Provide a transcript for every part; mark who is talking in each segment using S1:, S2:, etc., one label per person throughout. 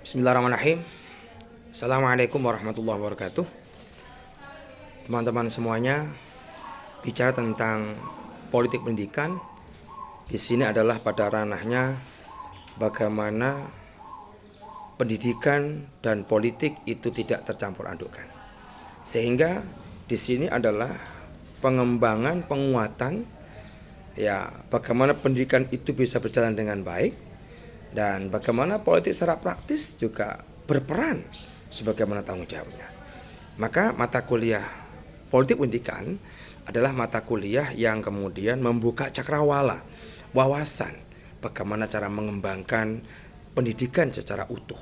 S1: Bismillahirrahmanirrahim. Assalamualaikum warahmatullahi wabarakatuh. Teman-teman semuanya, bicara tentang politik pendidikan di sini adalah pada ranahnya bagaimana pendidikan dan politik itu tidak tercampur adukkan. Sehingga di sini adalah pengembangan, penguatan, bagaimana pendidikan itu bisa berjalan dengan baik. Dan bagaimana politik secara praktis juga berperan sebagaimana tanggung jawabnya. Maka mata kuliah politik pendidikan adalah mata kuliah yang kemudian membuka cakrawala, wawasan bagaimana cara mengembangkan pendidikan secara utuh.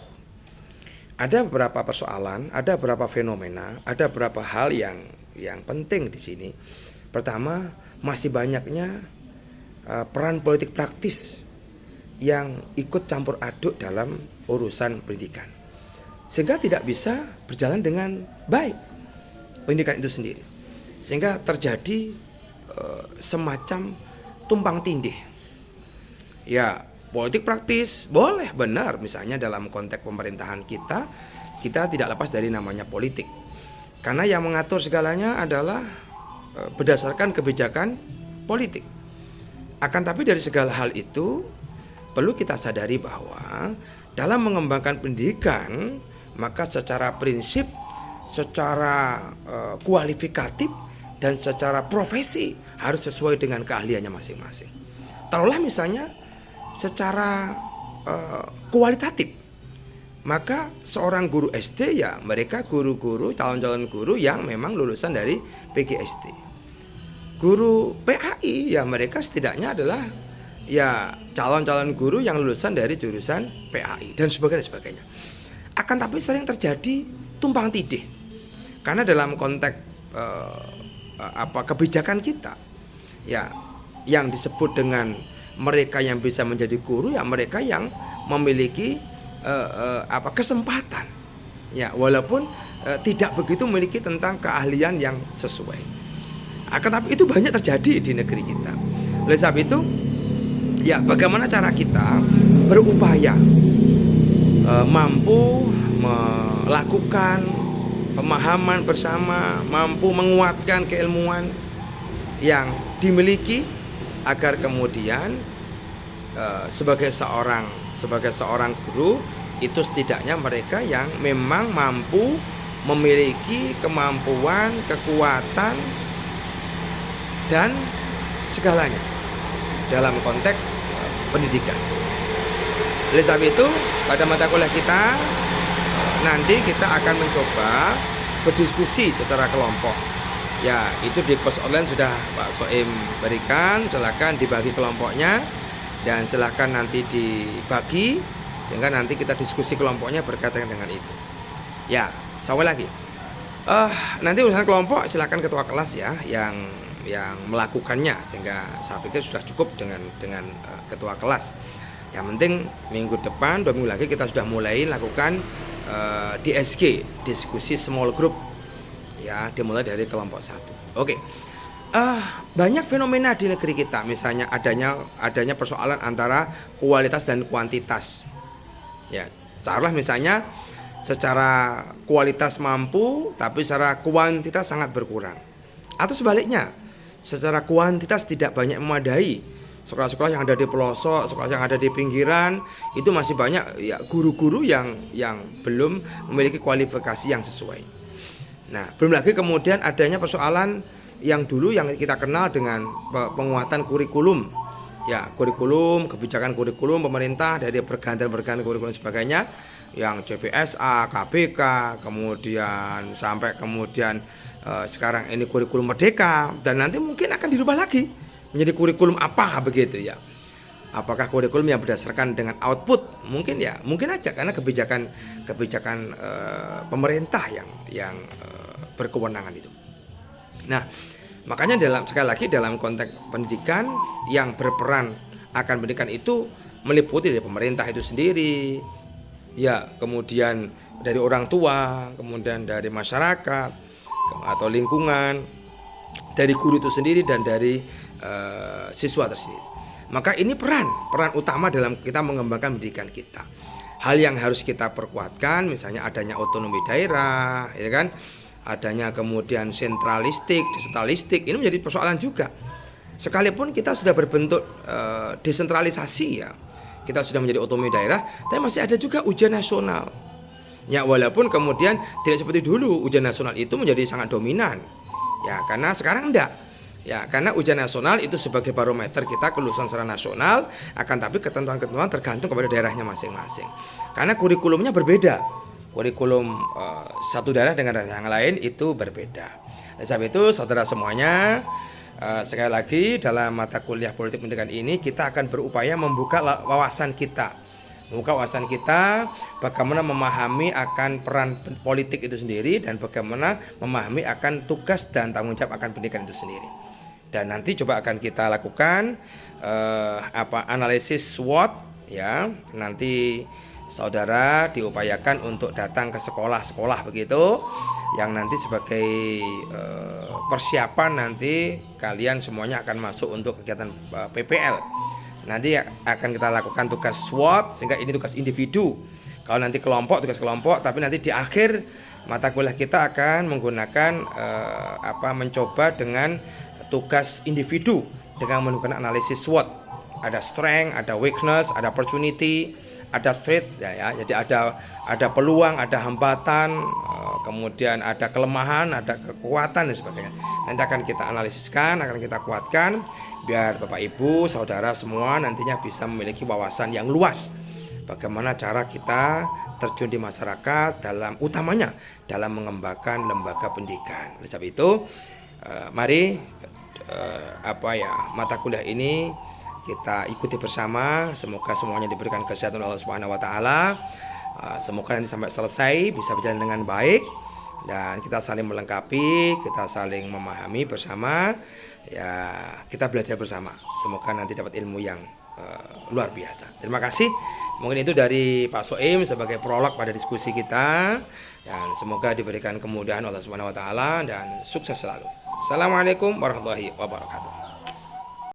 S1: Ada beberapa persoalan, ada beberapa fenomena, ada beberapa hal yang penting di sini. Pertama, masih banyaknya peran politik praktis yang ikut campur aduk dalam urusan pendidikan, sehingga tidak bisa berjalan dengan baik pendidikan itu sendiri, sehingga terjadi semacam tumpang tindih. Politik praktis boleh, benar, misalnya dalam konteks pemerintahan kita tidak lepas dari namanya politik, karena yang mengatur segalanya adalah berdasarkan kebijakan politik. Akan tapi dari segala hal itu perlu kita sadari bahwa dalam mengembangkan pendidikan, maka secara prinsip, secara kualifikatif, dan secara profesi harus sesuai dengan keahliannya masing-masing. Taruhlah misalnya secara kualitatif, maka seorang guru SD mereka guru-guru, calon-calon guru yang memang lulusan dari PGSD. Guru PAI mereka setidaknya adalah calon-calon guru yang lulusan dari jurusan PAI dan sebagainya. Akan tapi sering terjadi tumpang tindih, karena dalam konteks kebijakan kita, yang disebut dengan mereka yang bisa menjadi guru, mereka yang memiliki kesempatan, walaupun tidak begitu memiliki tentang keahlian yang sesuai. Akan tapi itu banyak terjadi di negeri kita. Oleh sebab itu, bagaimana cara kita berupaya mampu melakukan pemahaman bersama, mampu menguatkan keilmuan yang dimiliki, agar kemudian sebagai seorang guru itu setidaknya mereka yang memang mampu memiliki kemampuan, kekuatan, dan segalanya dalam konteks pendidikan. Oleh sebab itu, pada mata kuliah kita nanti kita akan mencoba berdiskusi secara kelompok. Itu di kos online sudah Pak Soim berikan, silakan dibagi kelompoknya dan silakan nanti dibagi sehingga nanti kita diskusi kelompoknya berkaitan dengan itu. Sekali lagi. Nanti urusan kelompok silakan ketua kelas yang melakukannya, sehingga saya pikir sudah cukup dengan ketua kelas. Yang penting minggu depan, 2 minggu lagi kita sudah mulai lakukan DSG, diskusi small group, dimulai dari kelompok 1. Oke. Banyak fenomena di negeri kita, misalnya adanya persoalan antara kualitas dan kuantitas. Taruhlah misalnya secara kualitas mampu tapi secara kuantitas sangat berkurang, atau sebaliknya, secara kuantitas tidak banyak memadai. Sekolah-sekolah yang ada di pelosok, sekolah yang ada di pinggiran, itu masih banyak guru-guru yang belum memiliki kualifikasi yang sesuai. Nah, belum lagi kemudian adanya persoalan yang dulu yang kita kenal dengan penguatan kurikulum. Kurikulum, kebijakan kurikulum pemerintah dari bergantian kurikulum sebagainya, yang CPSA, KBK, kemudian sampai sekarang ini kurikulum merdeka, dan nanti mungkin akan dirubah lagi menjadi kurikulum apa begitu. Apakah kurikulum yang berdasarkan dengan output? Mungkin aja, karena kebijakan pemerintah yang berkewenangan itu. Nah, makanya sekali lagi dalam konteks pendidikan yang berperan akan pendidikan itu meliputi dari pemerintah itu sendiri, kemudian dari orang tua, kemudian dari masyarakat atau lingkungan, dari guru itu sendiri, dan dari siswa tersendiri. Maka ini peran utama dalam kita mengembangkan pendidikan kita. hal yang harus kita perkuatkan, misalnya adanya otonomi daerah, ya kan, adanya kemudian sentralistik, desentralistik, ini menjadi persoalan juga. Sekalipun kita sudah berbentuk desentralisasi ya, kita sudah menjadi otonomi daerah, tapi masih ada juga ujian nasional. Ya walaupun kemudian tidak seperti dulu ujian nasional itu menjadi sangat dominan. Ya karena sekarang enggak. Ya karena ujian nasional itu sebagai barometer kita kelulusan secara nasional, akan tapi ketentuan-ketentuan tergantung kepada daerahnya masing-masing. Karena kurikulumnya berbeda. Kurikulum satu daerah dengan daerah yang lain itu berbeda. Oleh sebab itu saudara semuanya, sekali lagi dalam mata kuliah politik pendidikan ini kita akan berupaya membuka wawasan kita. Membuka wawasan kita bagaimana memahami akan peran politik itu sendiri dan bagaimana memahami akan tugas dan tanggung jawab akan pendidikan itu sendiri. Dan nanti coba akan kita lakukan analisis SWOT ya. Nanti saudara diupayakan untuk datang ke sekolah-sekolah begitu, yang nanti sebagai persiapan nanti kalian semuanya akan masuk untuk kegiatan PPL. Nanti akan kita lakukan tugas SWOT, sehingga ini tugas individu. Kalau nanti kelompok, tugas kelompok, tapi nanti di akhir mata kuliah kita akan menggunakan mencoba dengan tugas individu dengan menggunakan analisis SWOT. Ada strength, ada weakness, ada opportunity, ada threat ya. Jadi ada peluang, ada hambatan, kemudian ada kelemahan, ada kekuatan dan sebagainya. Nanti akan kita analisiskan, akan kita kuatkan biar Bapak Ibu, saudara semua nantinya bisa memiliki wawasan yang luas. Bagaimana cara kita terjun di masyarakat utamanya dalam mengembangkan lembaga pendidikan. Oleh sebab itu, mari mata kuliah ini kita ikuti bersama. Semoga semuanya diberikan kesehatan Allah Subhanahu wa taala. Semoga nanti sampai selesai bisa berjalan dengan baik dan kita saling melengkapi, kita saling memahami bersama. Ya, kita belajar bersama. Semoga nanti dapat ilmu yang luar biasa. Terima kasih. Mungkin itu dari Pak Soim sebagai prolog pada diskusi kita. Dan semoga diberikan kemudahan Allah Subhanahu wa taala dan sukses selalu. Assalamualaikum warahmatullahi wabarakatuh.